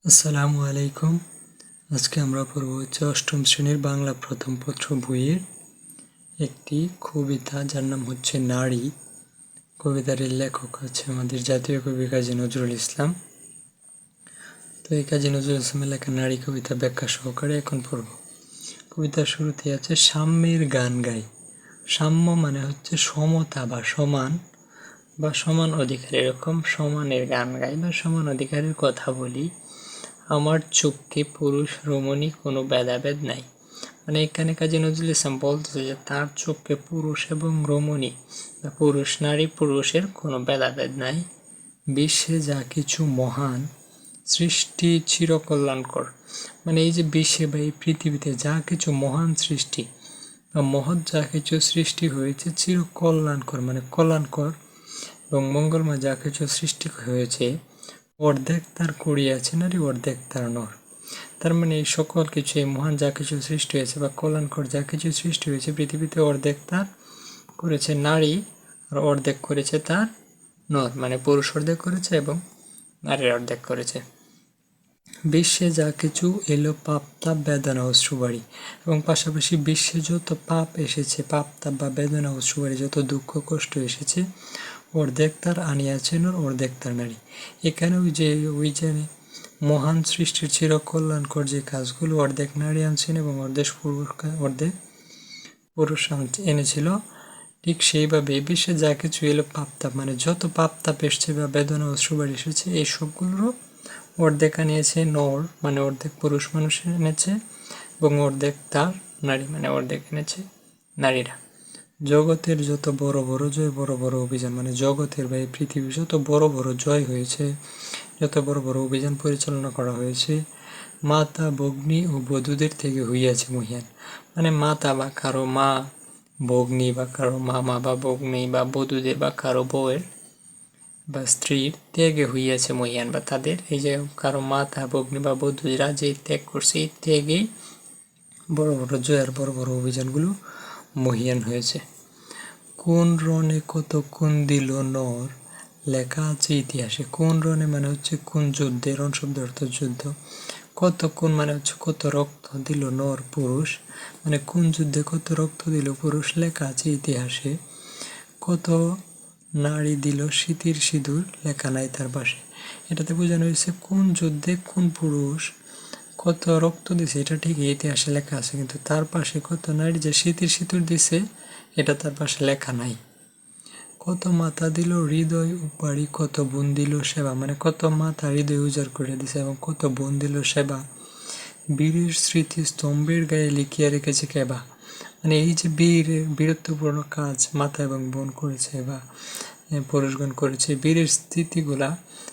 আসসালামু আলাইকুম। আজকে আমরা পড়ব অষ্টম শ্রেণীর বাংলা প্রথম পত্র বইয়ের একটি কবিতা, যার নাম হচ্ছে নারী। কবিতার লেখক হচ্ছে আমাদের জাতীয় কবি কাজী নজরুল ইসলাম। তো এই কাজী নজরুল ইসলামের লেখা নারী কবিতা ব্যাখ্যা সহকারে এখন পড়ব। কবিতার শুরুতে আছে সাম্যের গান গাই। সাম্য মানে হচ্ছে সমতা বা সমান বা সমান অধিকার, এরকম সমানের গান গাই বা সমান অধিকারের কথা বলি। আমার চোখে পুরুষ রমণী কোনো ভেদাভেদ নাই। মানে এখানে কাজী নজরুল ইসলাম বলতেছে যে তার চোখে পুরুষ এবং রমণী বা পুরুষ নারী পুরুষের কোনো ভেদাভেদ নাই। বিশ্বে যা কিছু মহান সৃষ্টি চিরকল্যাণকর। মানে এই যে বিশ্বে বা এই পৃথিবীতে যা কিছু মহান সৃষ্টি বা মহৎ যা কিছু সৃষ্টি হয়েছে চিরকল্যাণকর মানে কল্যাণকর এবং মঙ্গলময় যা কিছু সৃষ্টি হয়েছে, অর্ধেক তার করিয়াছে নারী, অর্ধেক তার নর। তার মানে এই সকল কিছু, এই মহান যা কিছু সৃষ্টি হয়েছে বা কল্যাণকর যা কিছু সৃষ্টি হয়েছে পৃথিবীতে, অর্ধেক তার করেছে নারী আর অর্ধেক করেছে তার নর। মানে পুরুষ অর্ধেক করেছে এবং নারীর অর্ধেক করেছে। বিশ্বে যা কিছু এলো পাপ তাপ বেদনা অশ্রুবাড়ি, এবং পাশাপাশি বিশ্বে যত পাপ এসেছে, পাপ তাপ বা বেদনা অশ্রুবাড়ি, যত দুঃখ কষ্ট এসেছে, অর্ধেক তার আনিয়াছেন ওর, অর্ধেক তার নারী। এখানে ওই যে মহান সৃষ্টির চিরকল্যাণকর যে কাজগুলো অর্ধেক নারী আনছেন এবং অর্ধেক পুরুষ এনেছিল, ঠিক সেইভাবে বিশ্বে যা কিছু এলো পাপ তাপ মানে যত পাপ তাপ এসছে বা বেদনা অশ্রুবাড়ি এসেছে, এই সবগুলোরও অর্ধেক আনিয়েছে নর মানে অর্ধেক পুরুষ মানুষ এনেছে এবং অর্ধেক তার নারী মানে অর্ধেক এনেছে নারীরা। জগতের যত বড় বড় জয়, বড় বড় অভিযান, মানে জগতের বা এই পৃথিবীর যত বড় বড় জয় হয়েছে, যত বড় বড় অভিযান পরিচালনা করা হয়েছে, মাতা ভগ্নী ও বধূদের থেকে হইয়াছে মহিয়ান। মানে মাতা বা কারো মা, ভগ্নী বা কারো মামা বা ভগ্নী বা বধূদের বা কারো বউয়ের বা স্ত্রীর ত্যাগে হইয়াছে মহিয়ান, বা তাদের এই যে কারো মাতা ভগ্নী বা বধূরা যে ত্যাগ করছে, এই ত্যাগেই বড় বড় জয়ের বড় বড় অভিযানগুলো মহিয়ান হয়েছে। কোন রণে কত কোন দিল নর, লেখা আছে ইতিহাসে। কোন রণে মানে হচ্ছে কোন যুদ্ধে, রণ শব্দ অর্থ যুদ্ধ। কত কোন মানে হচ্ছে কত রক্ত দিল নর পুরুষ, মানে কোন যুদ্ধে কত রক্ত দিল পুরুষ, লেখা আছে ইতিহাসে। কত নারী দিল স্মৃতির সিঁদুর, লেখা নাই তার পাশে। এটাতে বোঝানো হয়েছে কোন যুদ্ধে কোন পুরুষ কত রক্ত দিছে, এটা ঠিক ইতিহাসে লেখা আছে, কিন্তু তার পাশে কত নারী যে স্মৃতির সিঁদুর দিছে এটা তার পাশে লেখা নাই। কত মাতা দিল হৃদয় উপাড়ি, কত বোন দিল সেবা, মানে কত মাতা হৃদয় উজাড় করে দিছে এবং কত বোন দিল সেবা। বীরের স্মৃতি স্তম্ভের গায়ে লিখিয়া রেখেছে কেবা। মানে এই যে বীরত্বপূর্ণ কাজ মাতা এবং বোন করেছে বা পুরুষগণ করেছে, বীরের স্মৃতিগুলা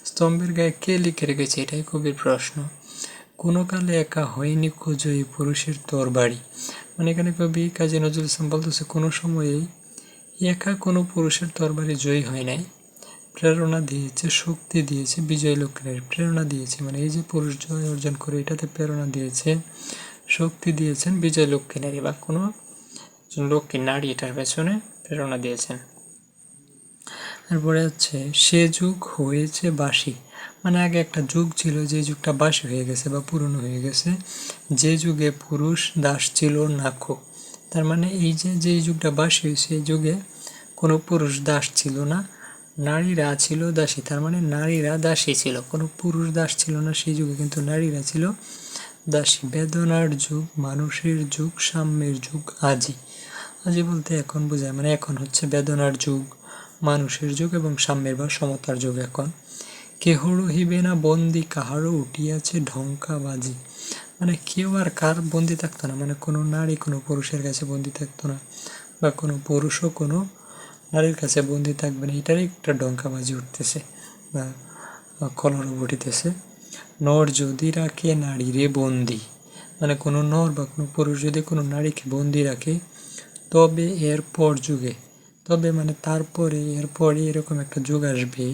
স্তম্ভের গায়ে কে লিখে রেখেছে, এটাই কবির প্রশ্ন। কোনো কালে একা হয়নি জয়ী পুরুষের তরবারি। মানে এখানে কবি কাজী নজরুল ইসলাম বলতেছে কোনো সময়েই একা কোনো পুরুষের তরবারি জয়ী হয় নাই। প্রেরণা দিয়েছে, শক্তি দিয়েছে বিজয় লক্ষ্মীর, প্রেরণা দিয়েছে মানে এই যে পুরুষ জয় অর্জন করে এটাতে প্রেরণা দিয়েছে, শক্তি দিয়েছেন বিজয় লক্ষ্মী নারী বা কোনো লক্ষ্মী নারী এটার পেছনে প্রেরণা দিয়েছেন। তারপরে হচ্ছে সে যুগ হয়েছে বাসি, মানে আগে একটা যুগ ছিল যে যুগটা বাসি হয়ে গেছে বা পুরনো হয়ে গেছে, যে যুগে পুরুষ দাস ছিল নাখো। তার মানে এই যে যুগটা বাসি হয়েছে এই যুগে কোনো পুরুষ দাস ছিল না, নারীরা ছিল দাসী। তার মানে নারীরা দাসী ছিল, কোনো পুরুষ দাস ছিল না সেই যুগে, কিন্তু নারীরা ছিল দাসী। বেদনার যুগ, মানুষের যুগ, সাম্যের যুগ আজি। আজি বলতে এখন বোঝায়, মানে এখন হচ্ছে বেদনার যুগ, মানুষের যুগ এবং সাম্যের বা সমতার যুগ এখন। কেহ রহিবে না বন্দি, কাহারও উঠিয়াছে ঢঙ্কা বাজি। মানে কেউ আর কার বন্দি থাকতো না, মানে কোনো নারী কোনো পুরুষের কাছে বন্দি থাকতো না বা কোনো পুরুষও কোনো নারীর কাছে বন্দি থাকবে না, এটারই একটা ডঙ্কাবাজি উঠতেছে বা কলরব উঠিতেছে। নর যদি রাখে নারী রে বন্দি, মানে কোনো নর বা কোনো পুরুষ যদি কোনো নারীকে বন্দি রাখে, তবে এরপর যুগে, তবে মানে তারপরে এরপরে এরকম একটা যুগ আসবে,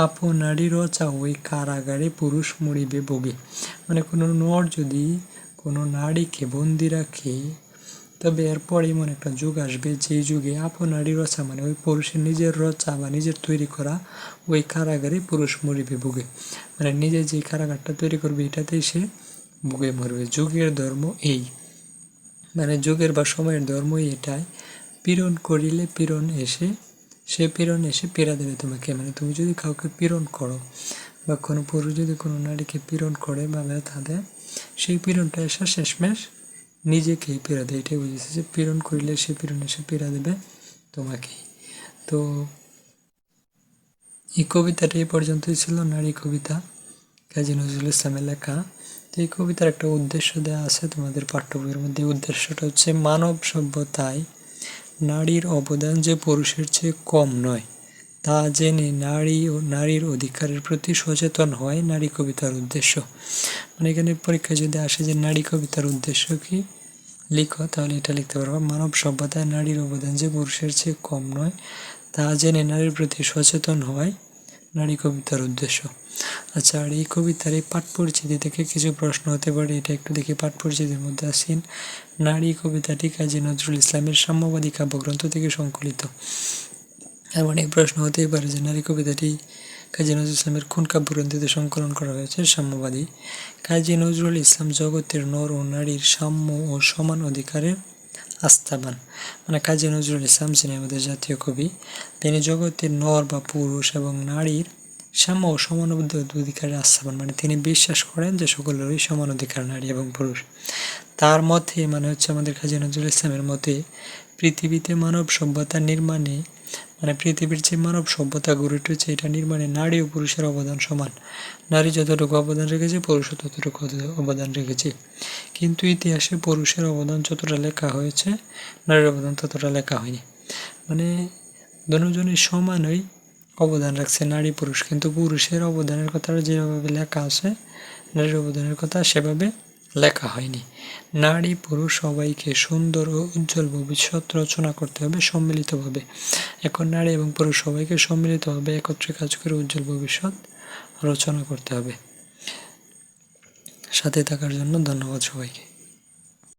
আপনারই রচা ওই কারাগারে পুরুষ মরিবে ভোগে। মানে কোনো নর যদি কোনো নারীকে বন্দি রাখে, তো তবে এরপর এমন একটা যুগ আসবে যে যুগে আপনারই রচা মানে ওই পুরুষের নিজের রচা বা নিজের তৈরি করা ওই কারাগারে পুরুষ মরিবে ভুগে, মানে নিজে যে কারাগারটা তৈরি করবে এটাতেই সে ভুগে মরবে। যুগের ধর্ম এই, মানে যুগের বা সময়ের ধর্মই এটাই, পীড়ন করিলে পীড়ন এসে পীড়া দেবে তোমাকে। মানে তুমি যদি কাউকে পীড়ন করো বা কোনো পুরুষ যদি কোনো নারীকে পীড়ন করে বা ব্যথা দেয়, সেই পীড়নটা এসে শেষমেশ নিজেকেই পীড়া দেয়। এটাই বুঝেছে যে পীড়ন করিলে সে পীড়ন এসে পীড়া দেবে তোমাকেই। তো এই কবিতাটা এই পর্যন্তই ছিল, নারী কবিতা, কাজী নজরুল ইসলামের লেখা। তো এই কবিতার একটা উদ্দেশ্য দেওয়া আছে তোমাদের পাঠ্য বইয়ের মধ্যে। উদ্দেশ্যটা হচ্ছে মানব সভ্যতায় নারীর অবদান যে পুরুষের চেয়ে কম নয় তা জেনে নারীর অধিকারের প্রতি সচেতন হয় নারী কবিতার উদ্দেশ্য। মানে এখানে পরীক্ষায় যদি আসে যে নারী কবিতার উদ্দেশ্য কি লিখো, তাহলে এটা লিখতে পারবো, মানব সভ্যতায় নারীর অবদান যে পুরুষের চেয়ে কম নয় তা জেনে নারীর প্রতি সচেতন হওয়াই নারী কবিতার উদ্দেশ্য। আচ্ছা, আর এই কবিতার এই পাঠ পরিচিতি থেকে কিছু প্রশ্ন হতে পারে, এটা একটু দেখি। পাঠ পরিচিতির মধ্যে আসেন নারী কবিতাটি কাজী নজরুল ইসলামের সাম্যবাদী কাব্যগ্রন্থ থেকে সংকলিত। এমন এই প্রশ্ন হতেই পারে যে নারী কবিতাটি কাজী নজরুল ইসলামের কোন কাব্যগ্রন্থিতে সংকলন করা হয়েছে? সাম্যবাদী। কাজী নজরুল ইসলাম জগতের নর ও নারীর সাম্য ও সমান অধিকারের আস্থাবান। মানে কাজী নজরুল ইসলাম যিনি আমাদের জাতীয় কবি, তিনি জগতের নর বা পুরুষ এবং নারীর সাম্য ও সমান অধিকারের আস্থাবান, মানে তিনি বিশ্বাস করেন যে সকলেরই সমান অধিকার নারী এবং পুরুষ। তার মতে মানে হচ্ছে আমাদের কাজী নজরুল ইসলামের মতে পৃথিবীতে মানব সভ্যতা নির্মাণে, মানে পৃথিবীর যে মানব সভ্যতা গড়ে উঠেছে এটা নির্মাণে নারী ও পুরুষের অবদান সমান। নারী যতটুকু অবদান রেখেছে পুরুষও ততটুকু অবদান রেখেছে, কিন্তু ইতিহাসে পুরুষের অবদান যতটা লেখা হয়েছে নারীর অবদান ততটা লেখা হয়নি। মানে দুজনই সমানই অবদান রাখছে নারী পুরুষ, কিন্তু পুরুষের অবদানের কথা যেভাবে লেখা আছে নারীর অবদানের কথা সেভাবে লেখা হয়নি। নারী পুরুষ সবাইকে সুন্দর ও উজ্জ্বল ভবিষ্যৎ রচনা করতে হবে সম্মিলিতভাবে। এখন নারী এবং পুরুষ সবাইকে সম্মিলিতভাবে একত্রে কাজ করে উজ্জ্বল ভবিষ্যৎ রচনা করতে হবে। সাথে থাকার জন্য ধন্যবাদ সবাইকে।